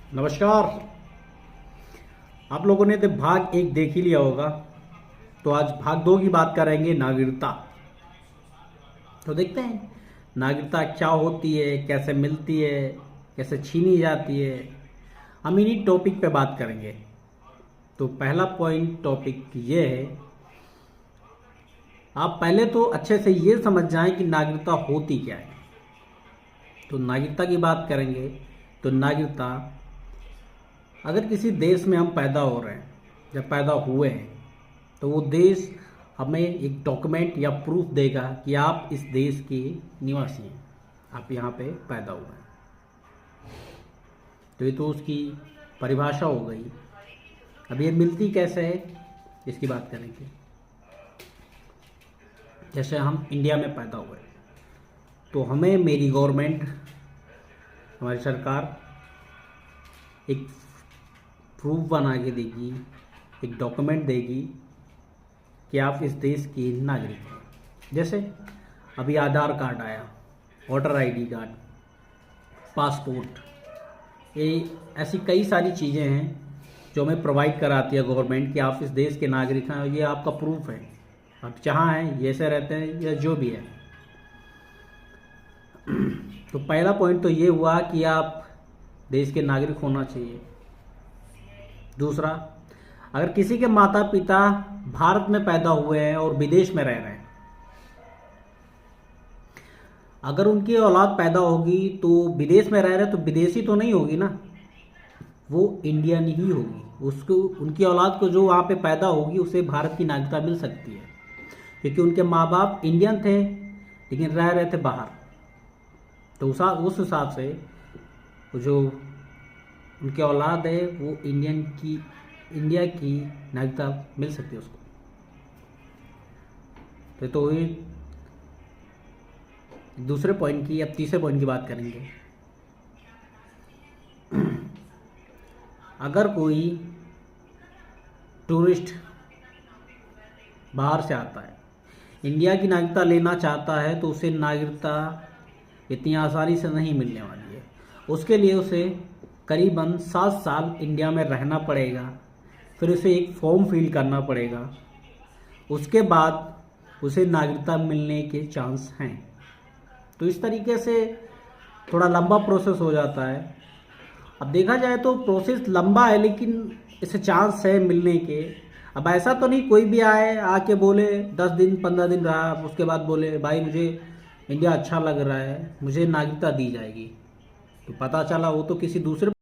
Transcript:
नमस्कार। आप लोगों ने तो भाग एक देख ही लिया होगा, तो आज भाग दो की बात करेंगे, नागरिकता। तो देखते हैं नागरिकता क्या होती है, कैसे मिलती है, कैसे छीनी जाती है। हम इन्हीं टॉपिक पे बात करेंगे। तो पहला पॉइंट टॉपिक ये है, आप पहले तो अच्छे से ये समझ जाएं कि नागरिकता होती क्या है। तो नागरिकता की बात करेंगे तो नागरिकता, अगर किसी देश में हम पैदा हो रहे हैं, जब पैदा हुए हैं, तो वो देश हमें एक डॉक्यूमेंट या प्रूफ देगा कि आप इस देश के निवासी हैं, आप यहाँ पे पैदा हुए हैं। तो ये तो उसकी परिभाषा हो गई। अब ये मिलती कैसे है, इसकी बात करेंगे। जैसे हम इंडिया में पैदा हुए, तो हमें मेरी गवर्नमेंट, हमारी सरकार एक प्रूफ बना के देगी, एक डॉक्यूमेंट देगी कि आप इस देश के नागरिक हैं। जैसे अभी आधार कार्ड आया, वोटर आईडी कार्ड, पासपोर्ट, ये ऐसी कई सारी चीज़ें हैं जो हमें प्रोवाइड कराती है गवर्नमेंट कि आप इस देश के नागरिक हैं और ये आपका प्रूफ है, आप जहाँ हैं, जैसे रहते हैं या जो भी है। तो पहला पॉइंट तो ये हुआ कि आप देश के नागरिक होना चाहिए। दूसरा, अगर किसी के माता पिता भारत में पैदा हुए हैं और विदेश में रह रहे हैं, अगर उनकी औलाद पैदा होगी तो विदेश में रह रहे हैं तो विदेशी तो नहीं होगी ना, वो इंडियन ही होगी। उसको, उनकी औलाद को जो वहाँ पे पैदा होगी उसे भारत की नागरिकता मिल सकती है, क्योंकि उनके माँ बाप इंडियन थे लेकिन रह रहे थे बाहर। तो उस हिसाब से जो उनकी औलाद है वो इंडिया की नागरिकता मिल सकती है उसको। तो हुई दूसरे पॉइंट की। अब तीसरे पॉइंट की बात करेंगे। अगर कोई टूरिस्ट बाहर से आता है, इंडिया की नागरिकता लेना चाहता है, तो उसे नागरिकता इतनी आसानी से नहीं मिलने वाली है। उसके लिए उसे करीबन 7 साल इंडिया में रहना पड़ेगा, फिर उसे एक फॉर्म फिल करना पड़ेगा, उसके बाद उसे नागरिकता मिलने के चांस हैं। तो इस तरीके से थोड़ा लंबा प्रोसेस हो जाता है। अब देखा जाए तो प्रोसेस लंबा है, लेकिन इसे चांस है मिलने के। अब ऐसा तो नहीं कोई भी आए, आके बोले 10 दिन 15 दिन रहा, उसके बाद बोले भाई मुझे इंडिया अच्छा लग रहा है, मुझे नागरिकता दी जाएगी। तो पता चला वो तो किसी दूसरे